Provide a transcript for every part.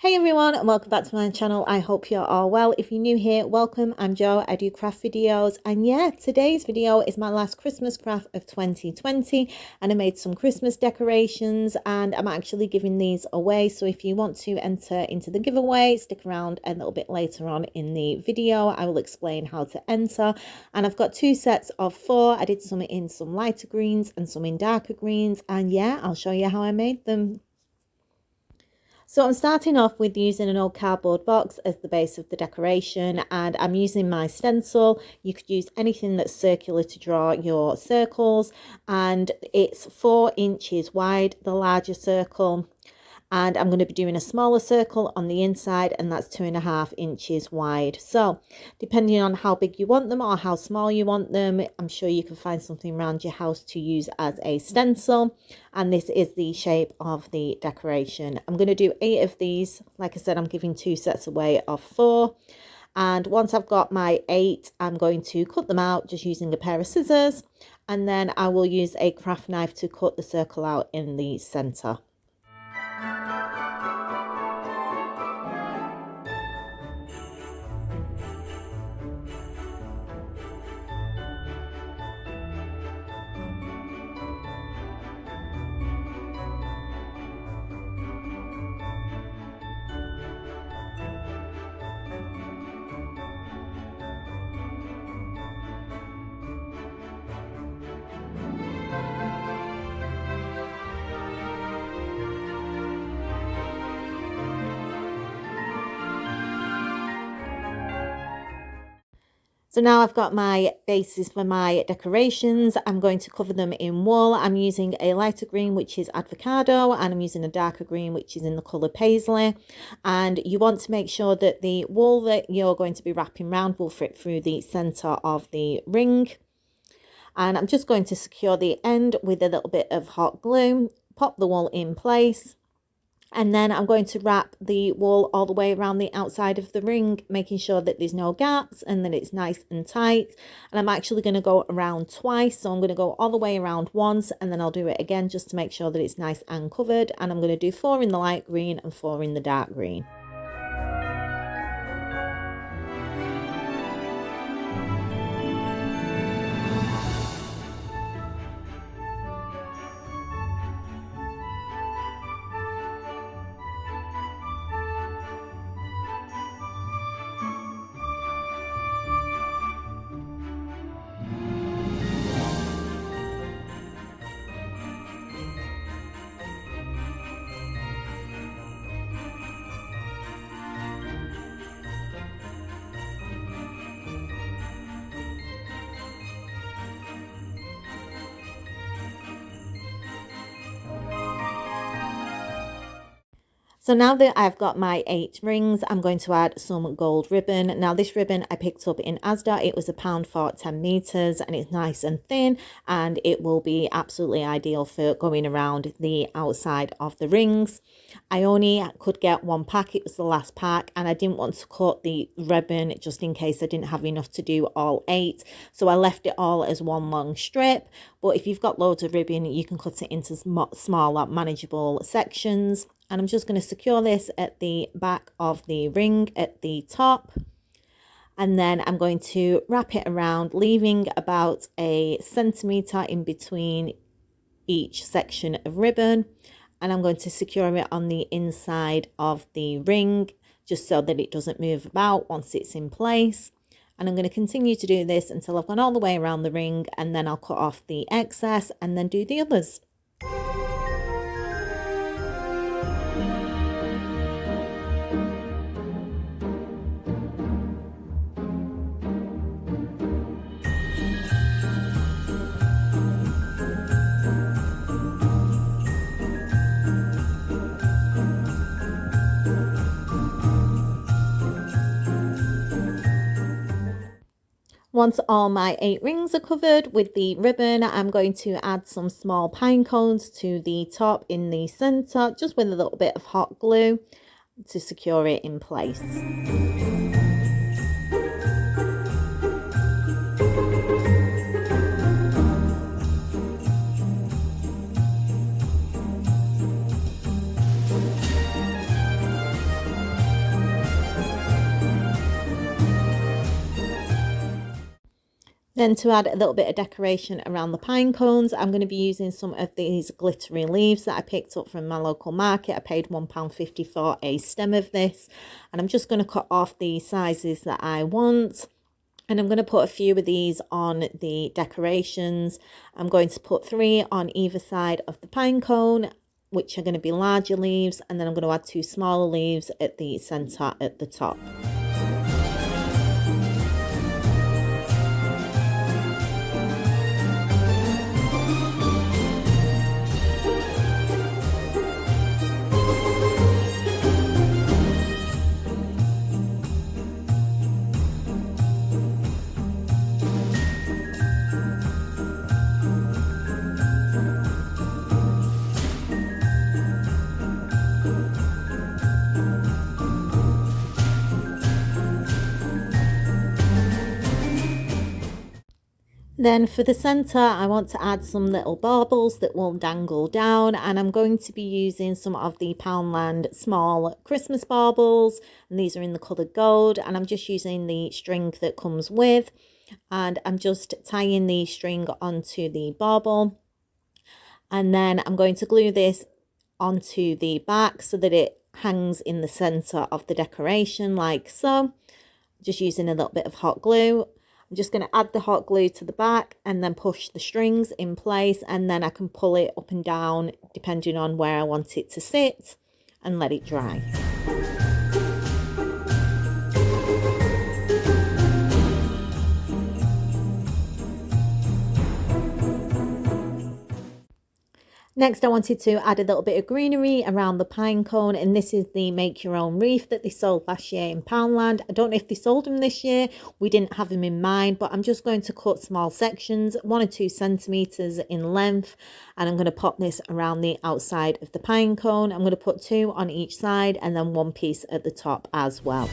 Hey everyone, and welcome back to my channel. I hope you're all well. If you're new here, welcome. I'm Jo. I do craft videos, and yeah, today's video is my last Christmas craft of 2020, and I made some Christmas decorations, and I'm actually giving these away. So if you want to enter into the giveaway, stick around a little bit later on in the video. I will explain how to enter, and I've got two sets of 4. I did some in some lighter greens and some in darker greens, and yeah, I'll show you how I made them. So I'm starting off with using an old cardboard box as the base of the decoration, and I'm using my stencil. You could use anything that's circular to draw your circles, and it's 4 inches wide, the larger circle. And I'm going to be doing a smaller circle on the inside, and that's 2.5 inches wide. So depending on how big you want them or how small you want them, I'm sure you can find something around your house to use as a stencil. And this is the shape of the decoration. I'm going to do 8 of these. Like I said, I'm giving 2 sets away of 4. And once I've got my 8, I'm going to cut them out just using a pair of scissors, and then I will use a craft knife to cut the circle out in the center. So now I've got my bases for my decorations. I'm going to cover them in wool. I'm using a lighter green, which is avocado, and I'm using a darker green, which is in the colour paisley. And you want to make sure that the wool that you're going to be wrapping around will fit through the centre of the ring. And I'm just going to secure the end with a little bit of hot glue, pop the wool in place. And then I'm going to wrap the wool all the way around the outside of the ring, making sure that there's no gaps and that it's nice and tight. And I'm actually going to go around twice. So I'm going to go all the way around once, and then I'll do it again just to make sure that it's nice and covered. And I'm going to do 4 in the light green and 4 in the dark green. So now that I've got my 8 rings, I'm going to add some gold ribbon. Now this ribbon I picked up in Asda. It was £1 for 10 meters, and it's nice and thin, and it will be absolutely ideal for going around the outside of the rings. I only could get 1 pack. It was the last pack, and I didn't want to cut the ribbon just in case I didn't have enough to do all 8. So I left it all as one long strip. But if you've got loads of ribbon, you can cut it into smaller, manageable sections. And I'm just going to secure this at the back of the ring at the top. And then I'm going to wrap it around, leaving about a centimetre in between each section of ribbon. And I'm going to secure it on the inside of the ring, just so that it doesn't move about once it's in place. And I'm going to continue to do this until I've gone all the way around the ring, and then I'll cut off the excess and then do the others. Once all my 8 rings are covered with the ribbon, I'm going to add some small pine cones to the top in the center, just with a little bit of hot glue to secure it in place. Then to add a little bit of decoration around the pine cones, I'm going to be using some of these glittery leaves that I picked up from my local market. I paid £1.50 for a stem of this, and I'm just going to cut off the sizes that I want. And I'm going to put a few of these on the decorations. I'm going to put 3 on either side of the pine cone, which are going to be larger leaves, and then I'm going to add 2 smaller leaves at the centre at the top. Then for the centre, I want to add some little baubles that will dangle down, and I'm going to be using some of the Poundland small Christmas baubles, and these are in the colour gold, and I'm just using the string that comes with, and I'm just tying the string onto the bauble, and then I'm going to glue this onto the back so that it hangs in the centre of the decoration like so. Just using a little bit of hot glue. I'm just going to add the hot glue to the back and then push the strings in place, and then I can pull it up and down depending on where I want it to sit and let it dry. Next, I wanted to add a little bit of greenery around the pine cone, and this is the make your own wreath that they sold last year in Poundland. I don't know if they sold them this year. We didn't have them in mind, but I'm just going to cut small sections, 1 or 2 centimeters in length, and I'm going to pop this around the outside of the pine cone. I'm going to put 2 on each side and then 1 piece at the top as well.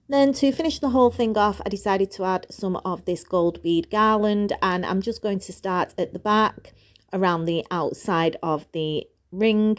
Then to finish the whole thing off, I decided to add some of this gold bead garland, and I'm just going to start at the back around the outside of the ring.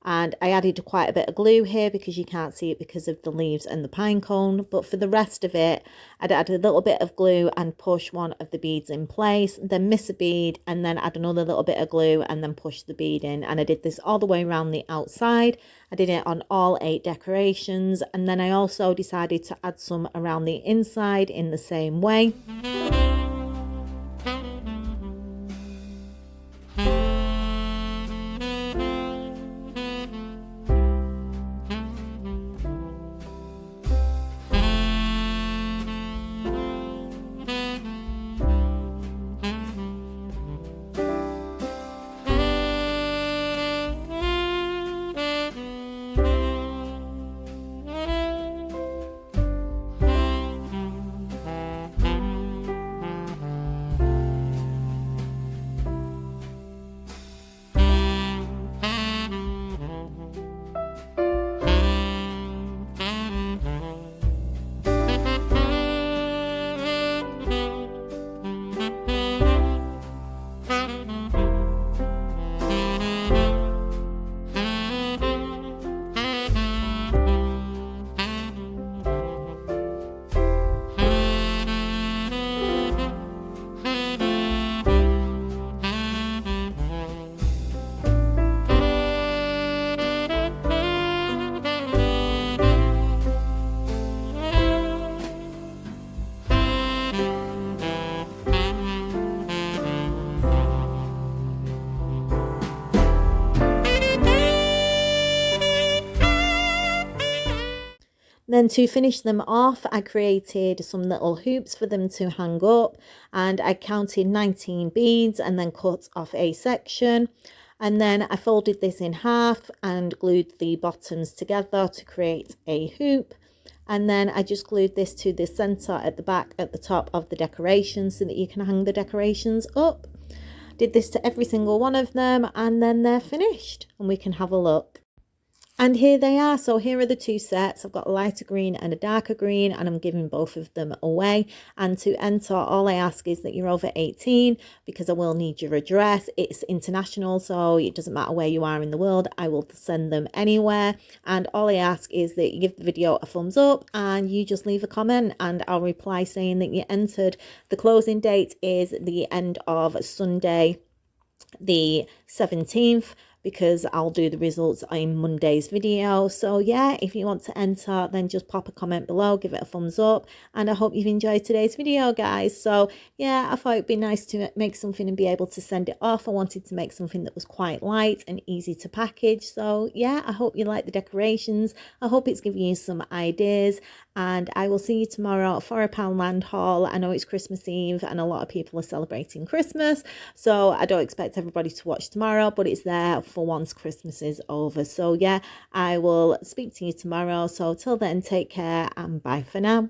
And I added quite a bit of glue here because you can't see it because of the leaves and the pine cone. But for the rest of it, I'd add a little bit of glue and push one of the beads in place, then miss a bead and then add another little bit of glue and then push the bead in. And I did this all the way around the outside. I did it on all 8 decorations. And then I also decided to add some around the inside in the same way. Then to finish them off, I created some little hoops for them to hang up, and I counted 19 beads and then cut off a section. And then I folded this in half and glued the bottoms together to create a hoop. And then I just glued this to the center at the back at the top of the decoration so that you can hang the decorations up. Did this to every single one of them, and then they're finished and we can have a look. And here they are. So here are the two sets. I've got a lighter green and a darker green, and I'm giving both of them away. And to enter, all I ask is that you're over 18, because I will need your address. It's international, so it doesn't matter where you are in the world. I will send them anywhere. And all I ask is that you give the video a thumbs up and you just leave a comment, and I'll reply saying that you entered. The closing date is the end of Sunday, the 17th, because I'll do the results in Monday's video. So yeah, if you want to enter, then just pop a comment below, give it a thumbs up, and I hope you've enjoyed today's video, guys. So yeah, I thought it'd be nice to make something and be able to send it off. I wanted to make something that was quite light and easy to package. So yeah, I hope you like the decorations. I hope it's giving you some ideas, and I will see you tomorrow for a Poundland haul. I know it's Christmas Eve and a lot of people are celebrating Christmas, so I don't expect everybody to watch tomorrow, but it's there for once Christmas is over. So yeah, I will speak to you tomorrow. So till then, take care and bye for now.